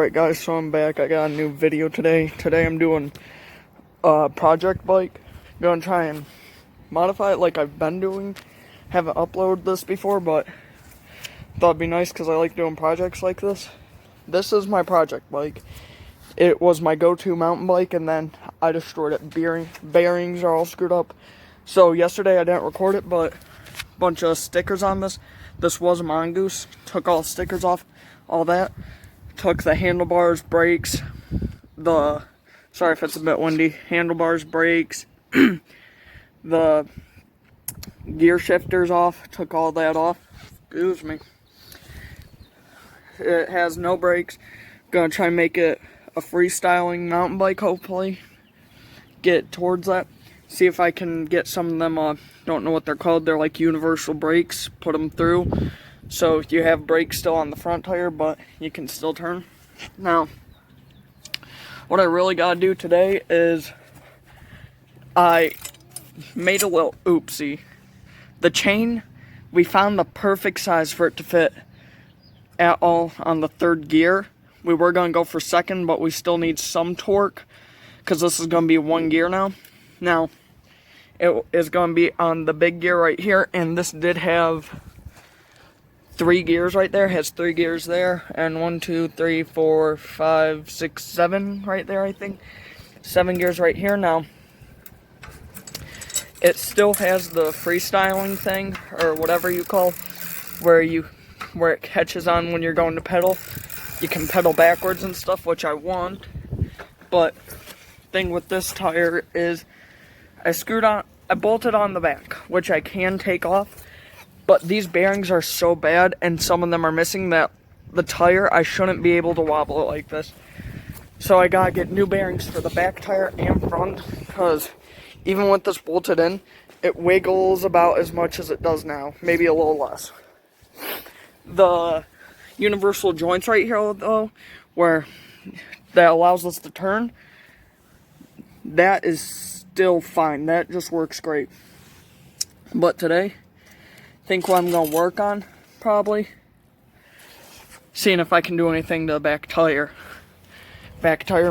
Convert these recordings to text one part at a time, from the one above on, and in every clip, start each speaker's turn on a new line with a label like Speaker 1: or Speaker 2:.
Speaker 1: Alright guys, so I'm back. I got a new video today. Today I'm doing a project bike. Gonna try and modify it like I've been doing. Haven't uploaded this before, but thought it'd be nice because I like doing projects like this. This is my project bike. It was my go-to mountain bike, and then I destroyed it. Bearings are all screwed up. So yesterday I didn't record it, but a bunch of stickers on this. This was a Mongoose. Took all the stickers off, all that. Took the handlebars, brakes, sorry if it's a bit windy, handlebars, brakes, the gear shifters off, took all that off. Excuse me. It has no brakes. Gonna try and make it a freestyling mountain bike, hopefully. Get towards that. See if I can get some of them, don't know what they're called, they're like universal brakes, put them through. So you have brakes still on the front tire, but you can still turn. Now, what I really gotta do today is I made a little oopsie. The chain, we found the perfect size for it to fit at all on the third gear. We were gonna go for second, but we still need some torque because this is gonna be one gear now. Now, it is gonna be on the big gear right here, and this did have 3 gears right there. Has 3 gears there, and 1, 2, 3, 4, 5, 6, 7 right there, I think. 7 gears right here. Now, it still has the freestyling thing, or whatever you call, where it catches on when you're going to pedal. You can pedal backwards and stuff, which I want. But thing with this tire is I bolted on the back, which I can take off. But these bearings are so bad, and some of them are missing, that the tire, I shouldn't be able to wobble it like this. So I gotta get new bearings for the back tire and front, because even with this bolted in, it wiggles about as much as it does now, maybe a little less. The universal joints right here, though, where that allows us to turn, that is still fine. That just works great. But today, I think what I'm going to work on, probably, seeing if I can do anything to the back tire,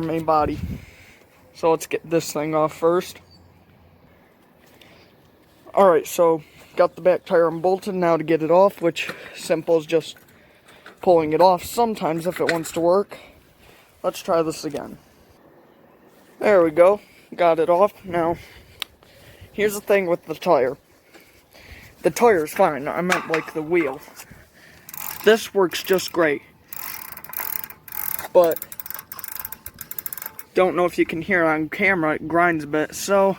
Speaker 1: main body. So let's get this thing off first. Alright, so got the back tire unbolted. Now to get it off, which simple as just pulling it off sometimes if it wants to work. Let's try this again. There we go, got it off. Now, here's the thing with the tire. The tire's fine, I meant like the wheel. This works just great. But, don't know if you can hear on camera, it grinds a bit. So,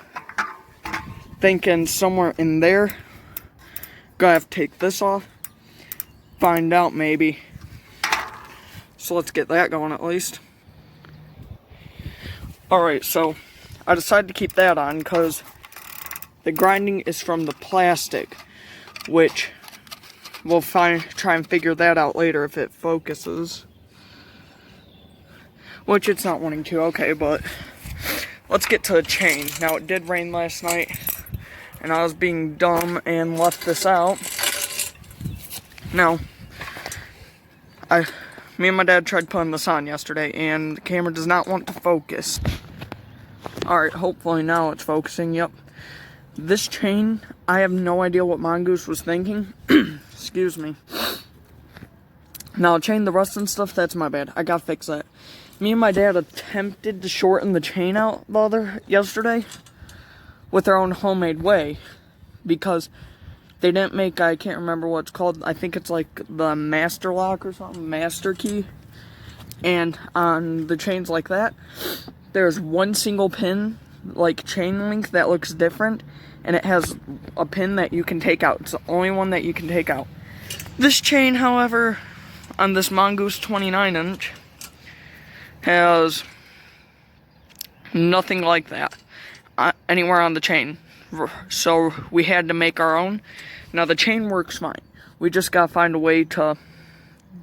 Speaker 1: thinking somewhere in there, gonna have to take this off. Find out maybe. So let's get that going at least. Alright, so I decided to keep that on because the grinding is from the plastic, which we'll try and figure that out later if it focuses. Which it's not wanting to, okay, but let's get to the chain. Now, it did rain last night, and I was being dumb and left this out. Now, me and my dad tried putting this on yesterday, and the camera does not want to focus. Alright, hopefully now it's focusing, yep. This chain, I have no idea what Mongoose was thinking. Excuse me. Now, chain the rust and stuff, that's my bad. I gotta fix that. Me and my dad attempted to shorten the chain out yesterday with our own homemade way, because they didn't make, I can't remember what it's called, I think it's like the master lock or something, master key. And on the chains like that, there's one single pin, like chain link, that looks different, and it has a pin that you can take out. It's the only one that you can take out. This chain, however, on this Mongoose 29-inch, has nothing like that anywhere on the chain. So we had to make our own. Now the chain works fine. We just gotta find a way to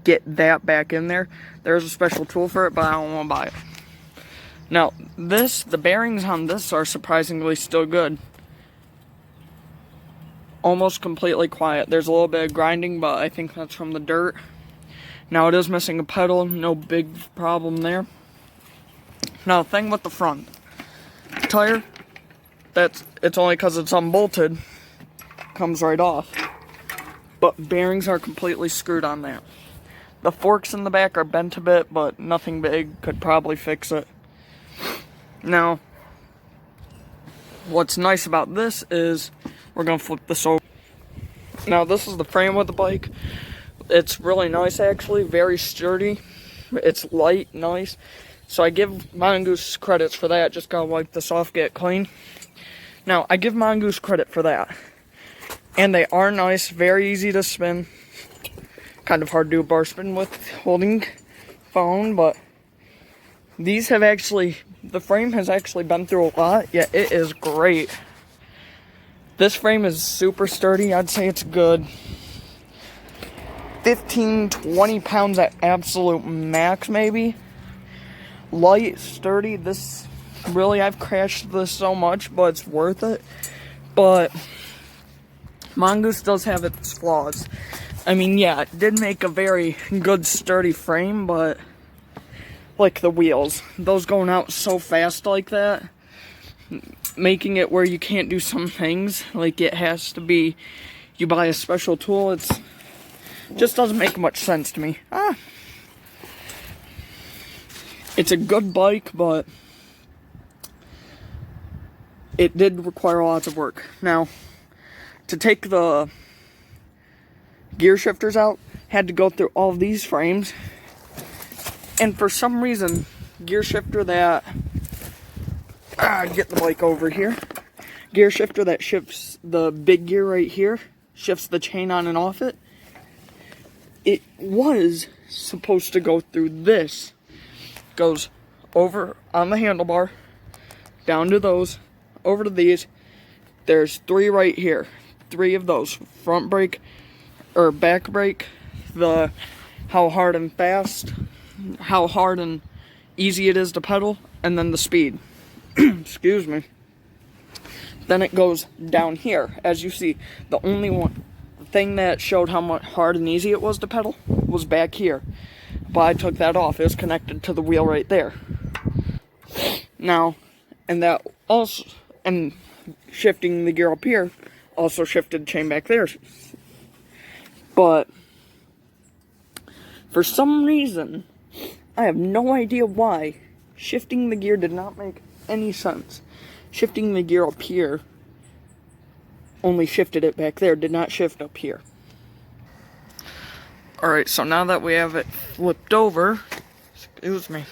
Speaker 1: get that back in there. There's a special tool for it, but I don't want to buy it. Now the bearings on this are surprisingly still good. Almost completely quiet. There's a little bit of grinding, but I think that's from the dirt. Now it is missing a pedal, no big problem there. Now the thing with the front tire, it's only because it's unbolted, comes right off. But bearings are completely screwed on that. The forks in the back are bent a bit, but nothing big, could probably fix it. Now, what's nice about this is, we're gonna flip this over. Now this is the frame of the bike. It's really nice actually, very sturdy. It's light, nice. So I give Mongoose credits for that, just gotta wipe this off, get it clean. Now, I give Mongoose credit for that. And they are nice, very easy to spin. Kind of hard to do a bar spin with holding phone, but these have actually, the frame has actually been through a lot, yet it is great. This frame is super sturdy, I'd say it's good 15, 20 pounds at absolute max maybe. Light, sturdy, this, really I've crashed this so much, but it's worth it. But Mongoose does have its flaws. I mean, yeah, it did make a very good sturdy frame, but like the wheels, those going out so fast like that, making it where you can't do some things, like it has to be, you buy a special tool, it's just doesn't make much sense to me. It's a good bike, but it did require lots of work. Now, to take the gear shifters out, had to go through all of these frames, and for some reason, gear shifter that, get the bike over here, gear shifter that shifts the big gear right here, shifts the chain on and off it, it was supposed to go through this, goes over on the handlebar, down to those, over to these, there's 3 right here, 3 of those, front brake, or back brake, the how hard and fast, how hard and easy it is to pedal, and then the speed. Excuse me. Then it goes down here. As you see, the only thing that showed how much hard and easy it was to pedal was back here. But I took that off. It was connected to the wheel right there. Now, and that also, and shifting the gear up here also shifted the chain back there. But for some reason, I have no idea why, shifting the gear did not make any sense. Shifting the gear up here only shifted it back there, did not shift up here. Alright, so now that we have it flipped over, excuse me,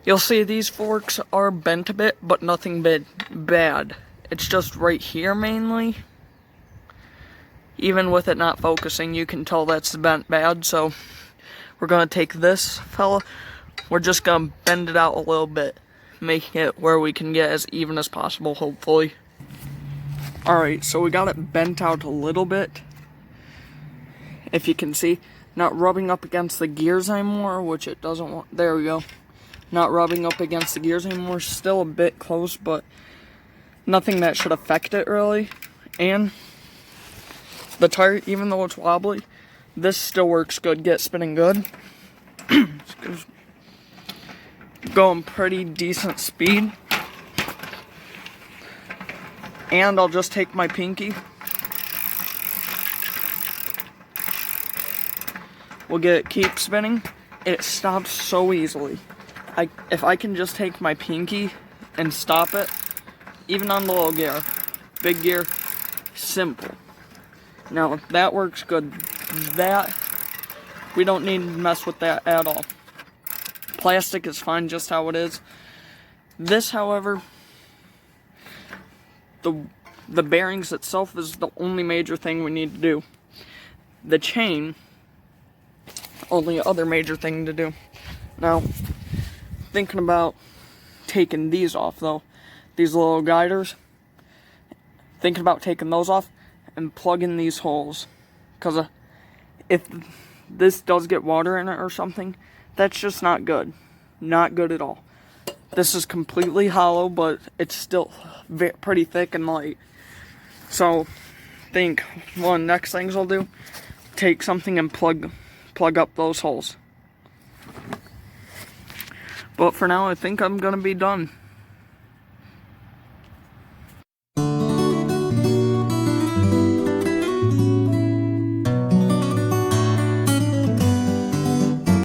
Speaker 1: you'll see these forks are bent a bit, but nothing bad. It's just right here mainly. Even with it not focusing, you can tell that's bent bad, so we're going to take this fella, we're just going to bend it out a little bit, making it where we can get as even as possible, hopefully. Alright, so we got it bent out a little bit, if you can see. Not rubbing up against the gears anymore, which it doesn't want, there we go. Not rubbing up against the gears anymore, still a bit close, but nothing that should affect it really. And the tire, even though it's wobbly, this still works good, get spinning good. Excuse me. Going pretty decent speed. And I'll just take my pinky. We'll get it keep spinning. It stops so easily. If I can just take my pinky and stop it, even on the low gear, big gear, simple. Now, that works good. That, we don't need to mess with that at all. Plastic is fine just how it is. This, however, the bearings itself is the only major thing we need to do. The chain, only other major thing to do. Now, thinking about taking these off though, these little guiders, thinking about taking those off and plugging these holes, because if this does get water in it or something, that's just not good. Not good at all. This is completely hollow, but it's still pretty thick and light. So, think one of the next things I'll do, take something and plug plug up those holes. But for now, I think I'm gonna be done.